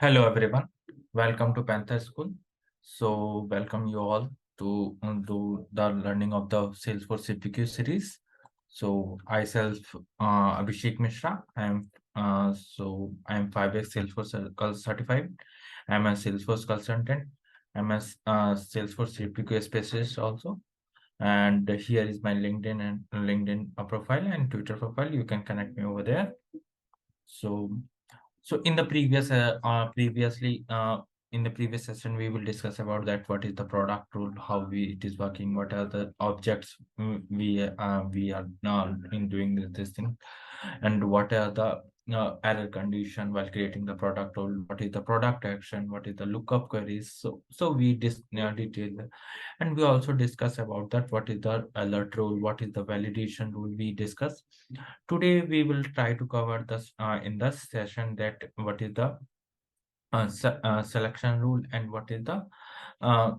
Hello everyone, welcome to Panther School. So welcome you all to the learning of the Salesforce CPQ series. So I self Abhishek Mishra. I am 5x Salesforce certified. I'm a Salesforce consultant. I'm a Salesforce CPQ specialist also. And here is my LinkedIn profile and Twitter profile. You can connect me over there. So so in the in the previous session, we will discuss about that. What is the product rule? How it is working? What are the objects we are now in doing this thing, and what are the error condition while creating the product rule? What is the product action? What is the lookup queries? So we detail, and we also discuss about that. What is the alert rule? What is the validation rule? We discuss. Today we will try to cover this in this session that what is the selection rule and what is the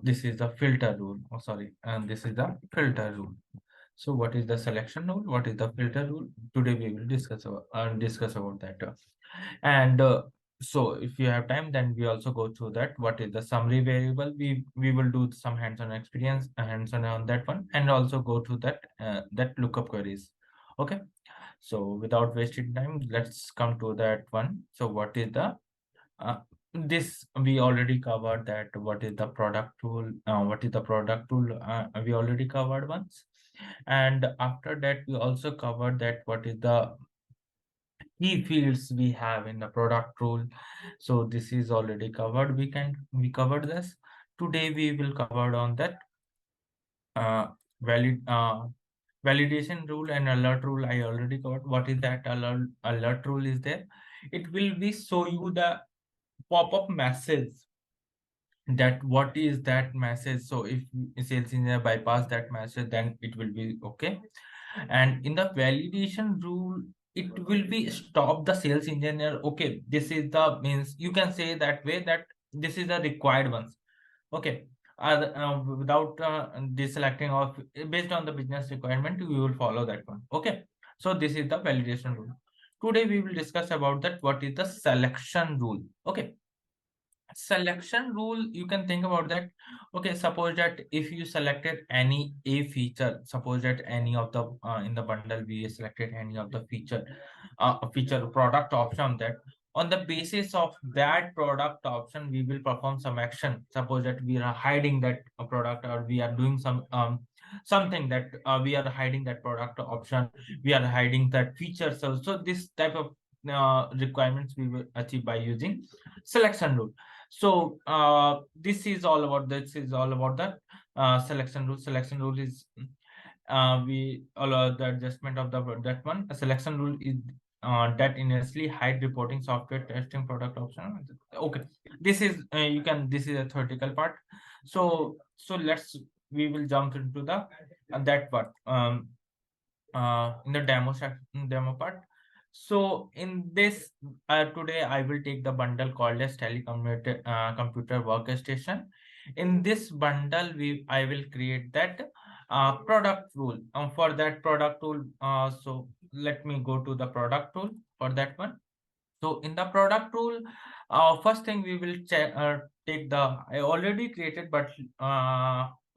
this is the filter rule. Oh, sorry, and this is the filter rule. So what is the selection rule? What is the filter rule? Today we will discuss about that. And so if you have time, then we also go through that. What is the summary variable? We will do some hands-on experience, hands-on on that one, and also go through that lookup queries. Okay. So without wasting time, let's come to that one. So what is the this we already covered that. What is the product tool? What is the product tool? We already covered once, and after that we also covered that what is the key fields we have in the product rule. So this is already covered. We covered this. Today we will cover on that uh, valid validation rule and alert rule. I already covered. What is that alert rule is there? It will be show you the pop-up message that what is that message. So if sales engineer bypass that message, then it will be okay. And in the validation rule, it will be stop the sales engineer. Okay, this is the means you can say that way that this is the required ones. Okay, without deselecting of based on the business requirement, we will follow that one. Okay, so this is the validation rule. Today we will discuss about that what is the selection rule. Okay, selection rule, you can think about that. Okay, suppose that if you selected any a feature, suppose that any of the in the bundle we selected any of the feature product option, that on the basis of that product option we will perform some action. Suppose that we are hiding that product, or we are doing something that we are hiding that product option, we are hiding that feature. So this type of requirements we will achieve by using selection rule. So this is all about the selection rule. Selection rule is we allow the adjustment of that one. A selection rule is that initially hide reporting software testing product option. Okay, this is this is a theoretical part. So let's we will jump into the that part in the demo part. So in this today I will take the bundle called as telecommuter computer workstation. In this bundle I will create that product rule. For that product rule, so let me go to the product rule for that one. So in the product rule, first thing we will check take the I already created, but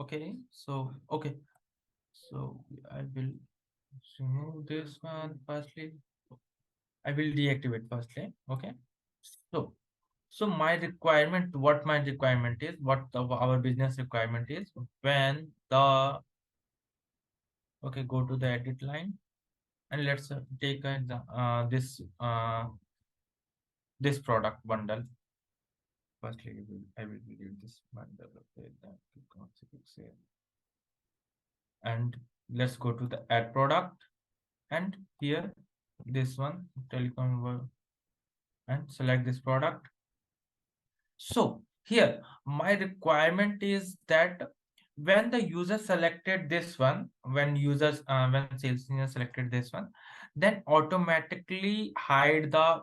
okay. So okay, so I will remove this one firstly. I will deactivate firstly. Okay. So my requirement, what my requirement is, our business requirement is when the okay, go to the edit line and let's take this product bundle. Firstly, I will delete this bundle. Okay, then click on save. And let's go to the add product, and here this one telecom and select this product. So here my requirement is that when the user selected this one, when sales engineer selected this one, then automatically hide the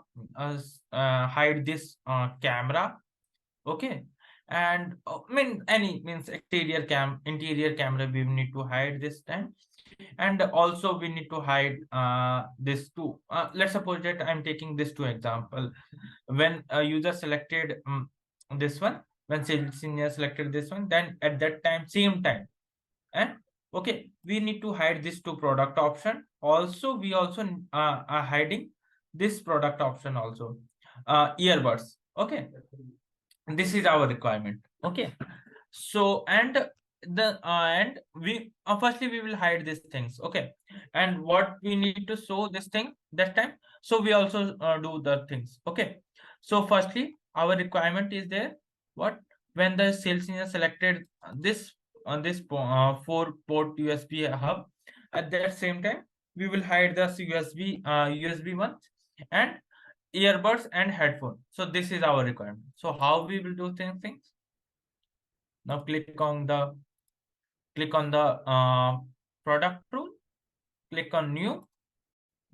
hide this camera. Okay, and I mean any means interior camera we need to hide this time. And also we need to hide this two. Let's suppose that I'm taking this two example. When a user selected this one, when sales senior selected this one, then at that time, same time, and okay, we need to hide this two product option. Also, we also are hiding this product option also, earbuds. Okay, this is our requirement. Okay, so and we firstly we will hide these things. Okay, and what we need to show this thing that time, so we also do the things. Okay, so firstly our requirement is there. What, when the sales engineer selected this on this 4 port USB hub, at that same time we will hide the USB one and earbuds and headphone. So this is our requirement. So how we will do things? Now click on the product tool, click on new,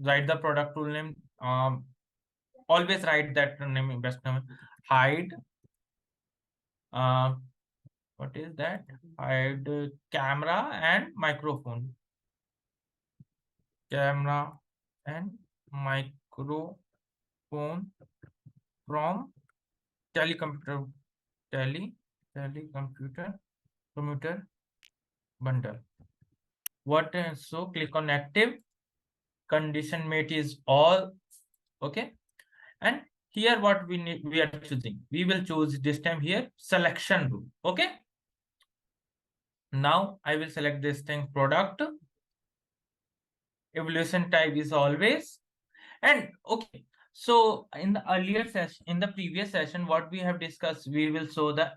write the product tool name. Always write that name, best name. Hide. Uh, what is that? Hide camera and microphone. Camera and microphone from telecomputer tele telecomputer computer bundle. What? So click on active. Condition mate is all. Okay, and here what we need, we are choosing, we will choose this time here selection rule. Okay, now I will select this thing product, evaluation type is always. And okay, so in the earlier session, in the previous session, what we have discussed, we will show the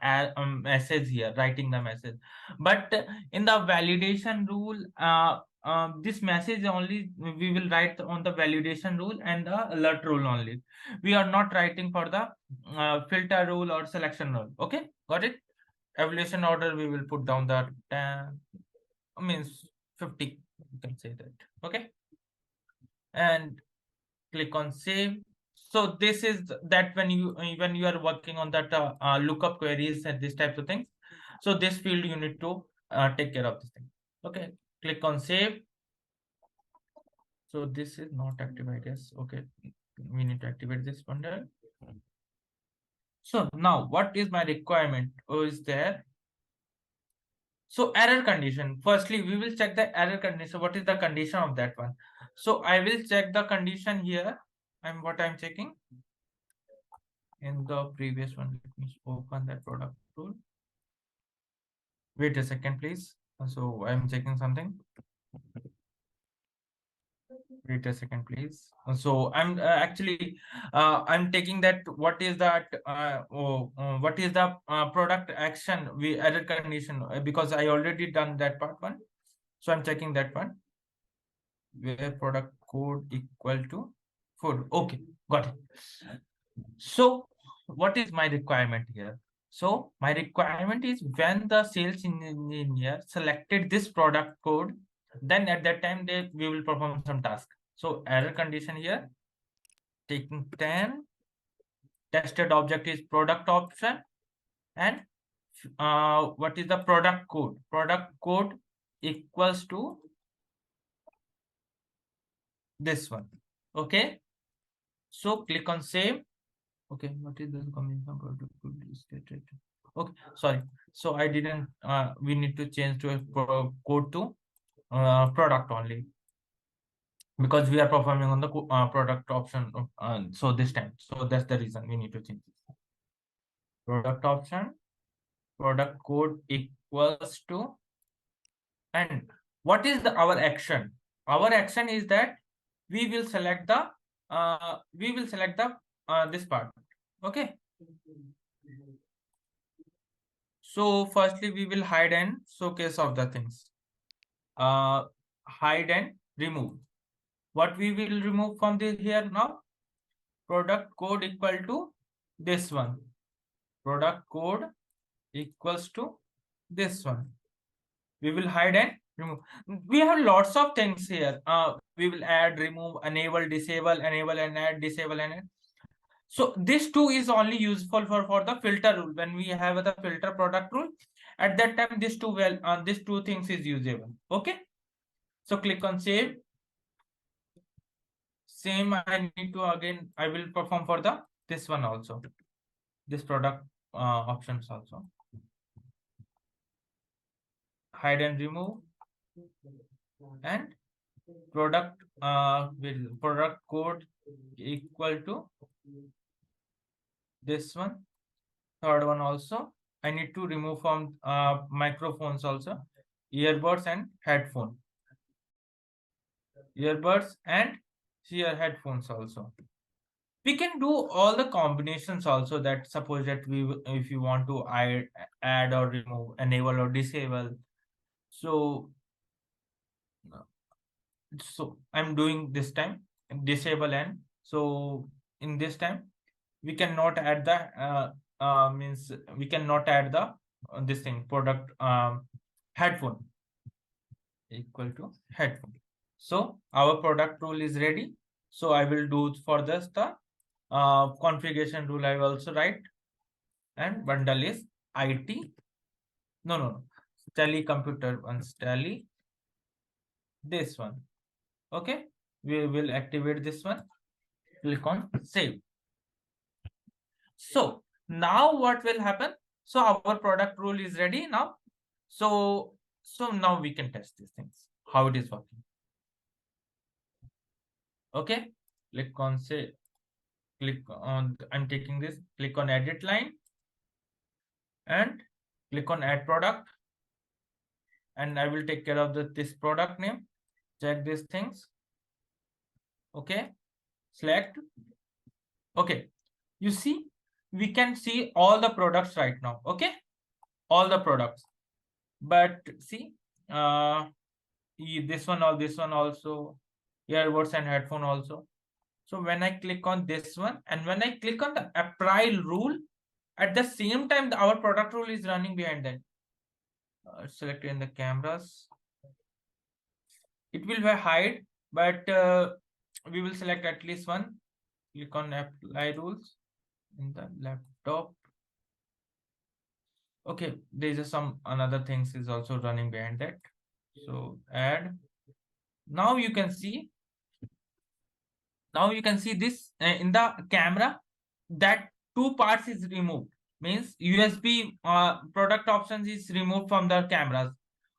message here, writing the message. But in the validation rule, this message only we will write on the validation rule and the alert rule only. We are not writing for the filter rule or selection rule. Okay, got it? Evaluation order, we will put down the 10, means 50. You can say that. Okay, and click on save. So this is that when you are working on that lookup queries and these types of things, so this field you need to take care of this thing. Okay, click on save. So this is not active, I guess. Okay, we need to activate this bundle. So now what is my requirement? Oh, is there? So error condition, firstly we will check the error condition. What is the condition of that one? So I will check the condition here. I'm checking in the previous one. Let me open that product tool. Wait a second, please. So I'm checking something. Wait a second, please. So I'm actually I'm taking that. What is that? What is the product action we error condition? Because I already done that part one. So I'm checking that one. Where product code equal to food. Okay, got it. So what is my requirement here? So my requirement is when the sales engineer selected this product code, then at that time we will perform some task. So error condition here, taking 10, tested object is product option, and what is the product code? Product code equals to this one. Okay, so click on save. Okay, what is the combination product code is stated? Okay, sorry. So I didn't. We need to change to a code to product only, because we are performing on the product option. So this time, so that's the reason we need to change this. Product option, product code equals to, and what is the our action? Our action is that we will select the this part. Okay. So firstly, we will hide and showcase of the things. Hide and remove. What we will remove from the here now? Product code equal to this one. Product code equals to this one. We will hide and remove. We have lots of things here. We will add, remove, enable, enable and add, disable and add. So this two is only useful for the filter rule. When we have the filter product rule, at that time this two things is usable. Okay. So click on save. Same I need to again, I will perform for the this one also, this product options also. Hide and remove, and product will product code equal to this one. Third one also I need to remove from microphones also, earbuds and headphone, earbuds and here headphones also. We can do all the combinations also, that suppose that if you want to add or remove, enable or disable. So I'm doing this time disable, and so in this time we cannot add the means we cannot add the this thing product headphone equal to headphone. So our product rule is ready. So I will do for this the configuration rule I will also write, and bundle is IT, no, tally computer ones, tally this one. Okay, we will activate this one. Click on save. So now what will happen? So our product rule is ready now. So now we can test these things, how it is working. Okay, click on say, click on, I'm taking this, click on edit line and click on add product, and I will take care of this product name. Check these things. Okay, select. Okay, you see, we can see all the products right now. Okay, all the products, but see this one also, earbuds and headphone also. So when I click on this one and when I click on the apply rule, at the same time our product rule is running behind that. Select in the cameras, it will hide, but we will select at least one. Click on apply rules in the laptop. Okay, there is some another things is also running behind that. So add. Now you can see this in the camera, that two parts is removed, means USB product options is removed from the cameras.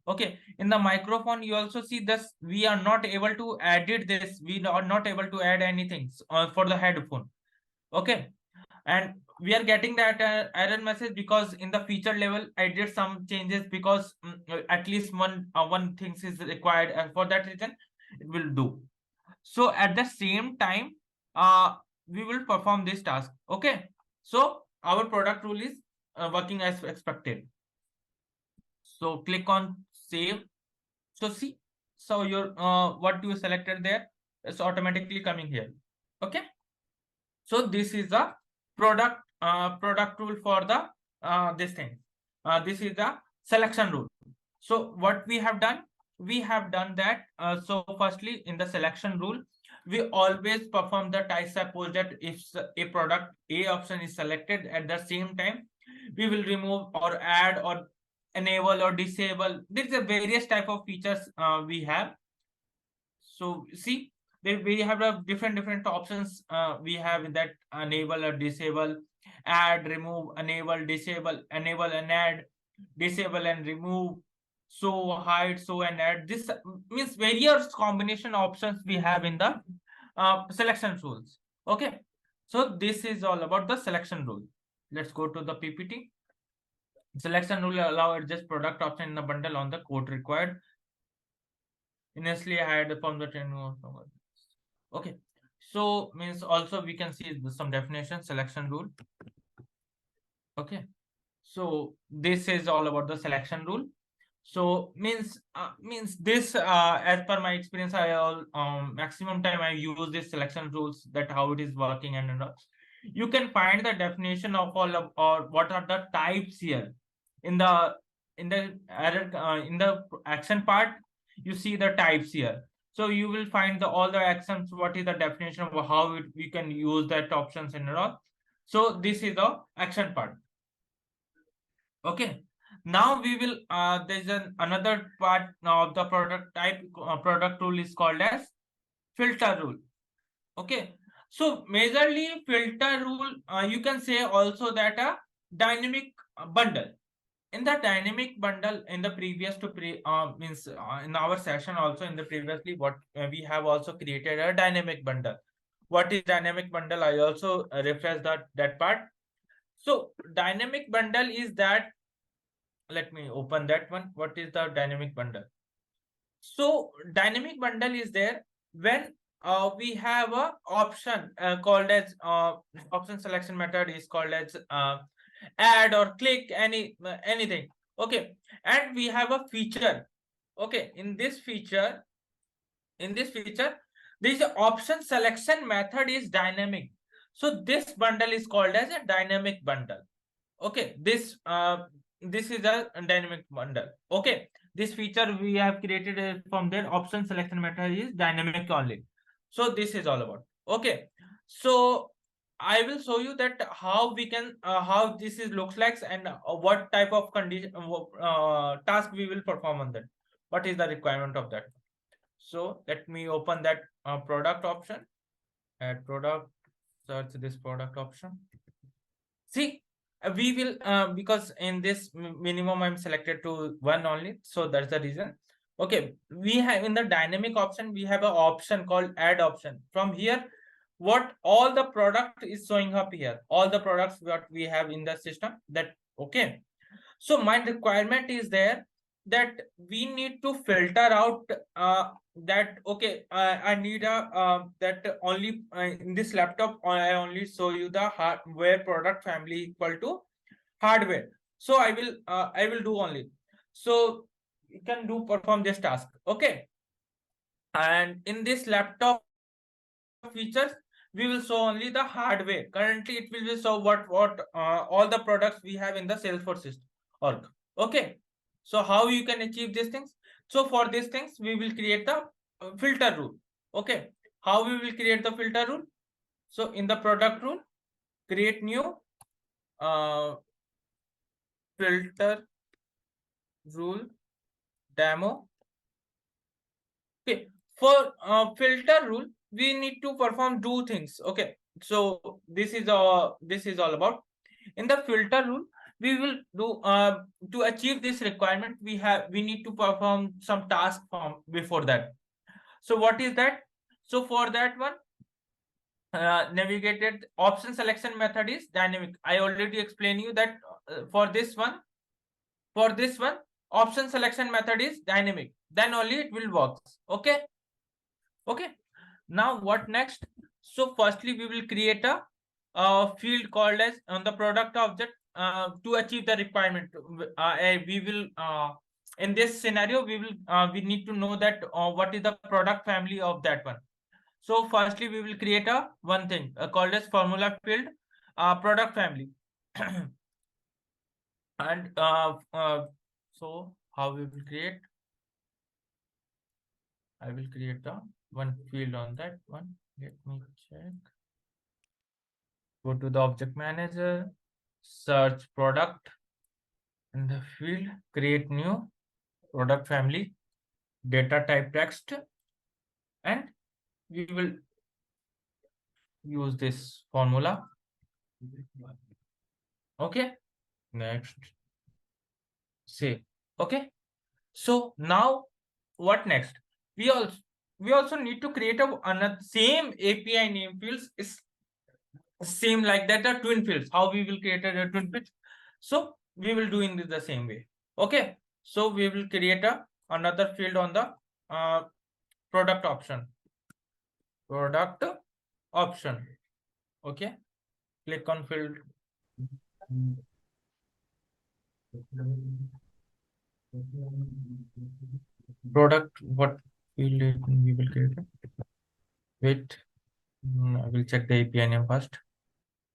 Okay, in the microphone you also see this, we are not able to edit this, we are not able to add anything for the headphone. Okay, and we are getting that error message because in the feature level I did some changes, because at least one things is required, and for that reason it will do. So at the same time we will perform this task. Okay, so our product rule is working as expected. So click on save. So see, so your what you selected there is automatically coming here. Okay, so this is the product rule for the this thing. This is the selection rule. So what we have done, that so firstly in the selection rule we always perform the type. Suppose that if a product A option is selected, at the same time we will remove or add or enable or disable. There's a various type of features we have. So see, we have a different options we have in that: enable or disable, add, remove, enable, disable, enable and add, disable and remove, so hide, so and add. This means various combination options we have in the selection rules. Okay, so this is all about the selection rule. Let's go to the PPT. Selection rule allow adjust product option in the bundle on the code required. Initially I had from the 10. Okay, so means also we can see some definition, selection rule. Okay, so this is all about the selection rule. So means this as per my experience, I all maximum time I use this selection rules, that how it is working, and you can find the definition of all of, or what are the types here in the error in the action part. You see the types here, so you will find all the actions, what is the definition of how we can use that options and all. So this is the action part. Okay, Now we will there's another part of the product type. Product rule is called as filter rule. Okay, so majorly filter rule, you can say also that a dynamic bundle. In the dynamic bundle, in the previous to means in our session also, in the previously what we have also created a dynamic bundle. What is dynamic bundle? I also refresh that part. So dynamic bundle is that, let me open that one. What is the dynamic bundle? So dynamic bundle is there when we have a option called as option selection method is called as add or click anything. Okay, and we have a feature. Okay, in this feature this option selection method is dynamic. So this bundle is called as a dynamic bundle. Okay, this is a dynamic bundle. Okay, this feature we have created from their option selection method is dynamic only. So this is all about. Okay, so I will show you that how we can how this is looks like, and what type of condition task we will perform on that, what is the requirement of that. So let me open that product option, add product, search this product option. See, we will because in this minimum I'm selected to one only, so that's the reason. Okay, we have in the dynamic option we have an option called add option. From here, what all the product is showing up here, all the products what we have in the system. That okay, so my requirement is there that we need to filter out that okay, I need a that only in this laptop I only show you the hardware product family equal to hardware. So I will do only, so you can do perform this task. Okay, and in this laptop features we will show only the hardware. Currently it will be show what all the products we have in the Salesforce system org. Okay, so how you can achieve these things? So for these things we will create the filter rule. Okay, how we will create the filter rule? So in the product rule, create new filter rule demo. Okay, for filter rule we need to perform two things. Okay, so this is all about. In the filter rule we will do to achieve this requirement we need to perform some task form before that. So what is that? So for that one, navigated option selection method is dynamic. I already explained you that for this one option selection method is dynamic, then only it will work. Okay, okay, now what next? So firstly we will create a field called as on the product object to achieve the requirement. We will in this scenario we need to know that what is the product family of that one. So firstly we will create a one thing called as formula field product family. And so how we will create, I will create a one field on that one. Let me check. Go to the object manager, search product in the field, create new product family, data type text, and we will use this formula. Okay, next, say okay. So now what next? We also need to create another same API name fields is same like that the twin fields. How we will create a twin fields? So we will do in the same way. Okay, so we will create another field on the product option. Okay, click on field. Product, what field we will create? Wait, I will check the API name first.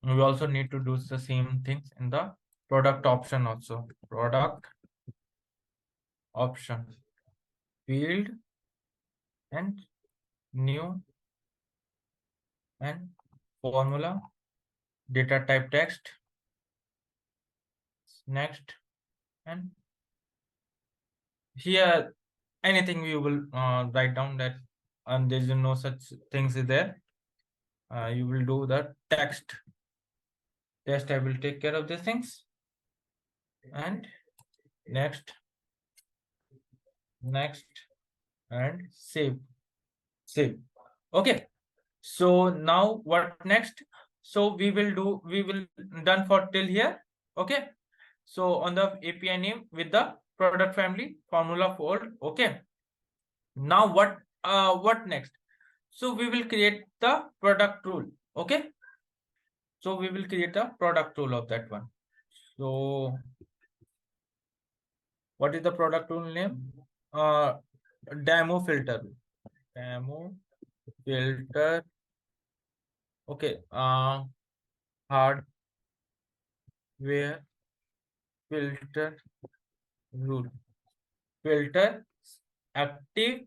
We also need to do the same things in the product option also. Product option field and new and formula data type text, next, and here anything we will write down that, and there is no such things is there. You will do the text. I will take care of these things. And next, next, and save. Okay. So now what next? So we will done for till here. Okay. So on the API name with the product family formula fold. Okay. Now what next? So we will create the product rule. Okay. So we will create the product rule of that one. So what is the product rule name? Uh, demo filter. Demo filter. Okay. Hardware filter rule. Filter active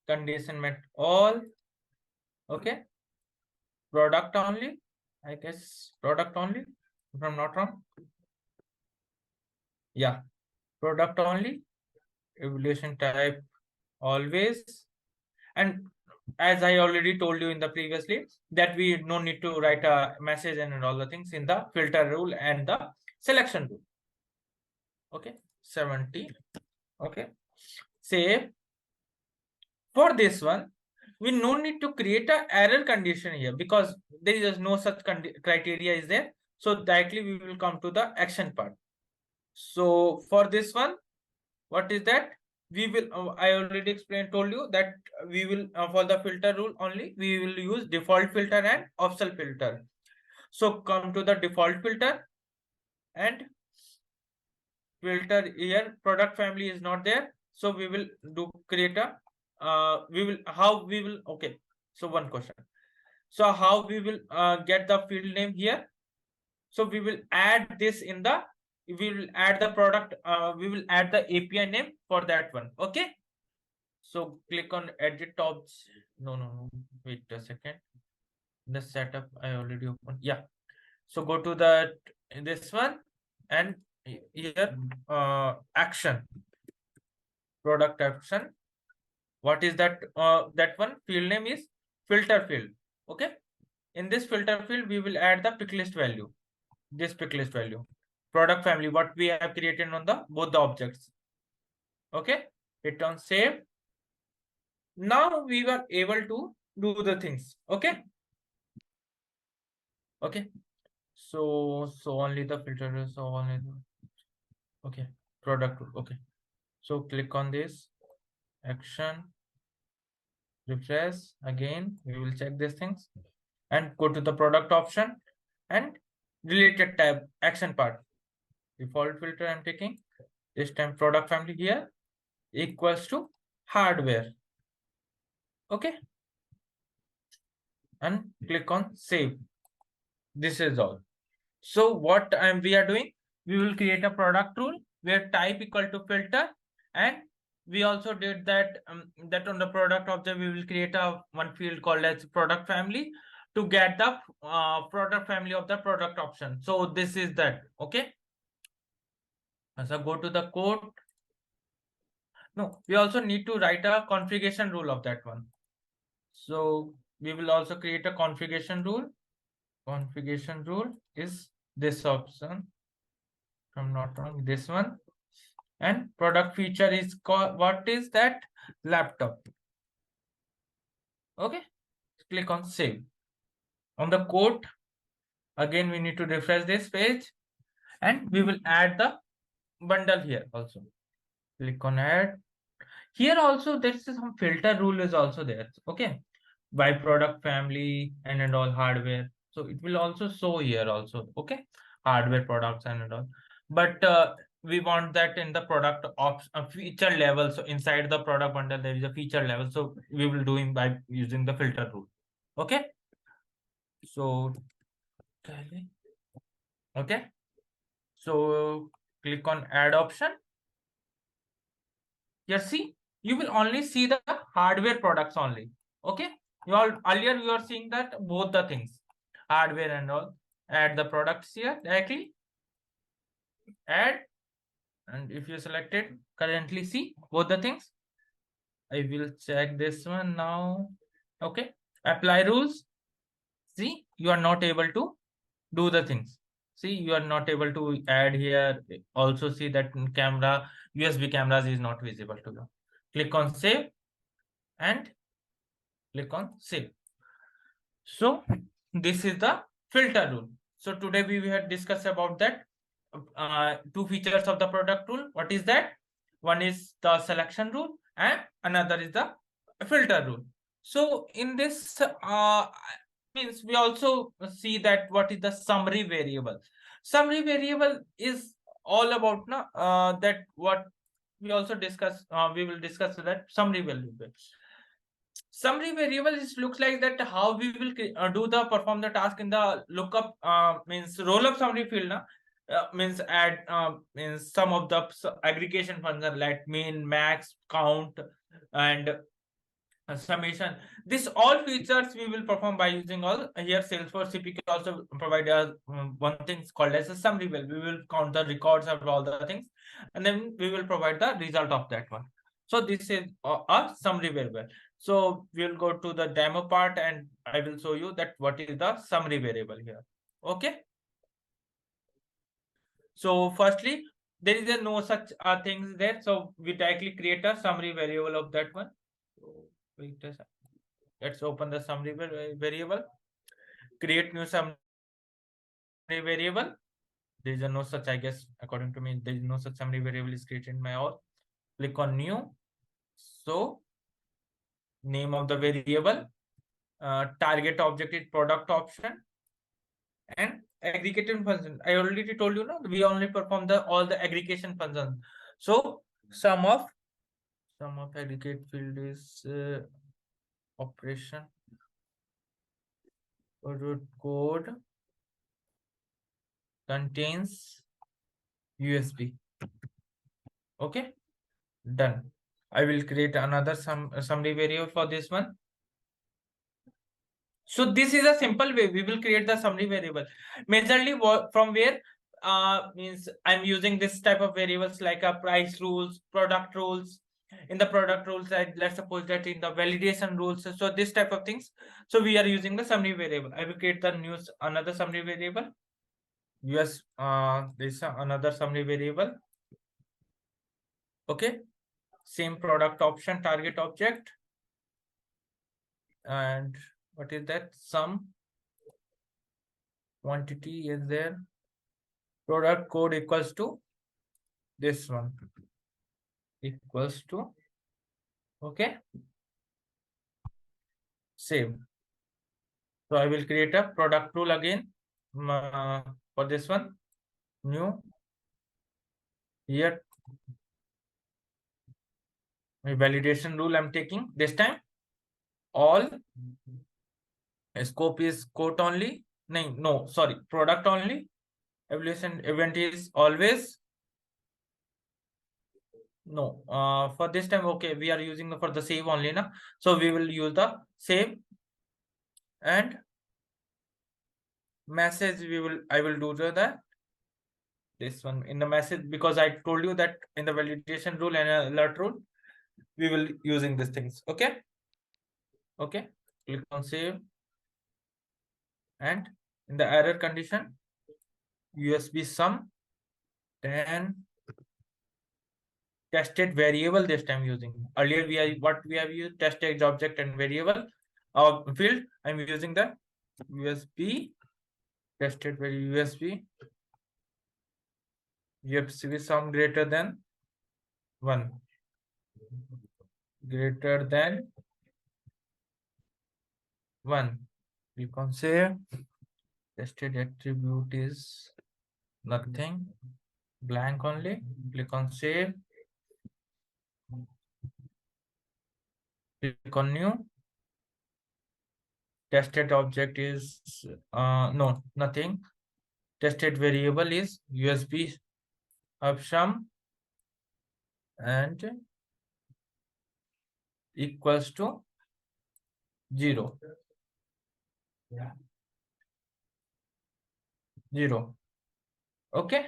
condition met all. Okay. Product only. I guess product only. If I'm not wrong. Yeah. Product only. Evaluation type always. And as I already told you in the previously, that we no need to write a message and all the things in the filter rule and the selection rule. Okay. 70. Okay. Save. For this one, we no need to create a error condition here because there is no such criteria is there. So directly we will come to the action part. So for this one, what is that? We will I already explained told you that we will for the filter rule only we will use default filter and optional filter. So come to the default filter, and filter here product family is not there, so we will do create a we will how we will okay. So one question, so how we will get the field name here? So we will add this in the we will add the product we will add the API name for that one. Okay. So click on edit tabs. No. Wait a second. The setup I already opened. Yeah. So go to the this one, and here action, product action. What is that? That one field name is filter field. Okay. In this filter field, we will add the pick list value. This pick list value, product family, what we have created on the both the objects. Okay. Hit on save. Now we were able to do the things. Okay. Okay. So only the filter is so only the, okay, product. Okay. So click on this action, refresh again. We will check these things and go to the product option and related tab action part. Default filter I'm taking. This time product family here equals to hardware. Okay. And click on save. This is all. So what we are doing, we will create a product rule where type equal to filter, and we also did that that on the product object we will create a one field called as product family to get the product family of the product option. So this is that. Okay. So go to the code. No, we also need to write a configuration rule of that one. So we will also create a configuration rule. Configuration rule is this option. If I'm not wrong, this one. And product feature is called, what is that? Laptop. Okay. Click on save. On the code, again we need to refresh this page, and we will add the bundle here also. Click on add. Here also there is some filter rule is also there. Okay. By product family and all hardware. So it will also show here also. Okay. Hardware products and all. But we want that in the product of feature level. So inside the product bundle, there is a feature level. So we will do it by using the filter rule. Okay. So, okay. So click on add option. Here, see, you will only see the hardware products only. Okay. You all earlier you are seeing that both the things, hardware and all. Add the products here directly. Add, And if you selected, currently see both the things. I will check this one now. Okay, apply rules. See, you are not able to do the things. See, you are not able to add here. Also see that camera, USB cameras is not visible to you. Click on save and click on save. So this is the filter rule. So today we had discussed about that two features of the product rule. What is that? One is the selection rule and another is the filter rule. So in this means we also see that what is the summary variable. Summary variable is all about that what we also discuss. We will discuss that summary variable. Summary variable is looks like that how we will do the perform the task in the lookup means roll up summary field means add means some of the aggregation function like min max count and summation. This all features we will perform by using all here Salesforce CPQ also provide us one thing called as a summary well. We will count the records of all the things and then we will provide the result of that one. So this is a summary variable. So we'll go to the demo part and I will show you that what is the summary variable here. Okay. So firstly, there is a no such things there. So we directly create a summary variable of that one. So wait a second. Let's open the summary variable. Create new summary variable. There is a no such, I guess, according to me, there is no such summary variable is created in my all. Click on new. So name of the variable, target object is product option, and aggregation function. I already told you, no, we only perform the all the aggregation functions. So sum of aggregate field is operation code contains USB. Okay, done. I will create another summary variable for this one. So this is a simple way we will create the summary variable. Majorly from where means I'm using this type of variables like a price rules, product rules. In the product rules, let's suppose that in the validation rules, so this type of things. So we are using the summary variable. I will create the new another summary variable. Yes, this is another summary variable. Okay, same product option target object, and what is that? Some quantity is there. Product code equals to this one equals to okay, save. So I will create a product rule again for this one. New here my validation rule I'm taking this time. All scope is quote only. No, sorry, product only. Evaluation event is always no. For this time, okay, we are using for the save only now. So we will use the save and message. I will do the this one in the message because I told you that in the validation rule and alert rule we will using these things. Okay, okay, click on save and in the error condition USB sum, then tested variable this time using. Earlier we have used tested object and variable field. I'm using the USB tested variable USB sum greater than 1 greater than 1. Click on save. Tested attribute is nothing, blank only. Click on save. Click on new. Tested object is no, nothing. Tested variable is USB sum and equals to 0. 0. Okay.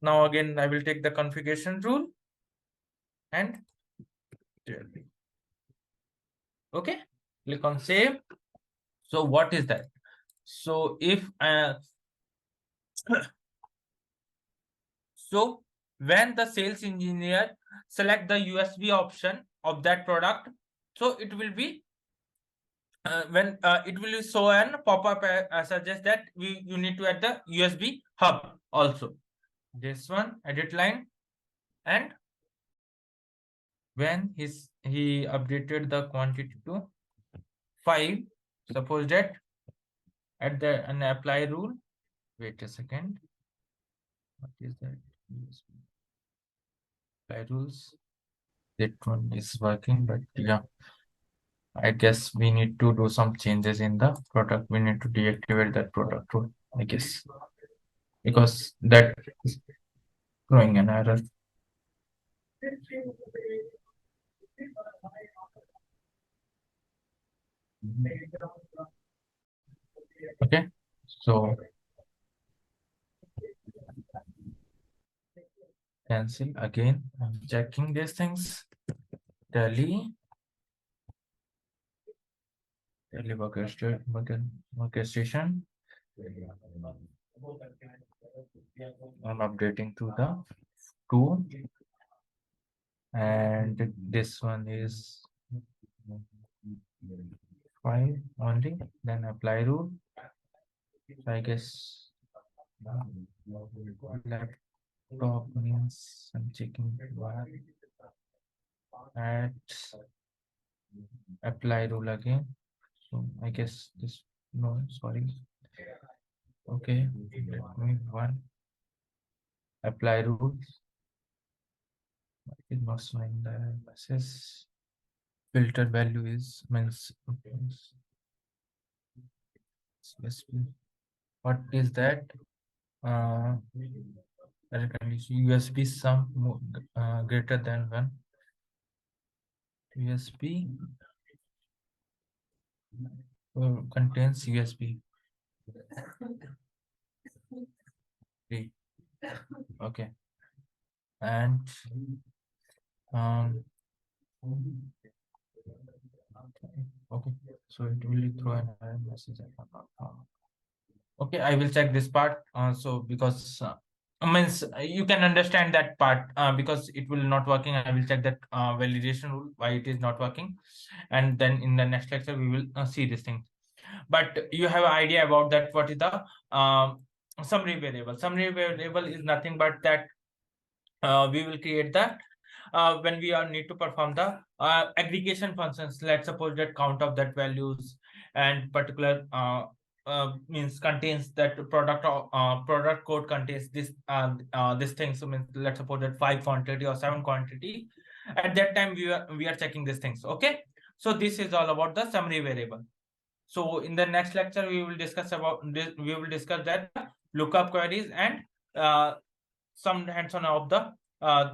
Now again, I will take the configuration rule and okay, click on save. So what is that? So if so when the sales engineer select the USB option of that product, so it will be when it will show an pop-up suggest that you need to add the USB hub also. This one edit line, and when he updated the quantity to 5, suppose that at the an apply rule. Wait a second. What is that? Apply rules. That one is working, but yeah, I guess we need to do some changes in the product. We need to deactivate that product rule, I guess, because that is throwing an error. Okay, so cancel again. I'm checking these things. Tally workstation. I'm updating to the 2, and this one is 5 only. Then apply rule. I guess laptop means I'm checking at apply rule again. So I guess this, no, sorry. Okay, let me one apply rules. It not showing the message. Filter value is means USB. What is that? USB sum greater than 1. USB contains USB. Okay, and okay, so it will throw an error message. Okay, I will check this part. So because means you can understand that part because it will not working. I will check that validation rule why it is not working, and then in the next lecture we will see this thing. But you have an idea about that. What is the summary variable? Summary variable is nothing but that we will create that when we are need to perform the aggregation functions. Let's suppose that count of that values and particular means contains that product code contains this thing. So means let's suppose that 5 quantity or 7 quantity. At that time we are checking these things. Okay, so this is all about the summary variable. So in the next lecture we will discuss about this. We will discuss that lookup queries and some hands-on of the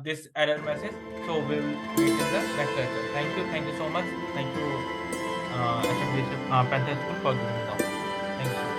this error message. So we will meet in the next lecture. Thank you so much. Thank you, SFDC Panther School for giving the. Thank you.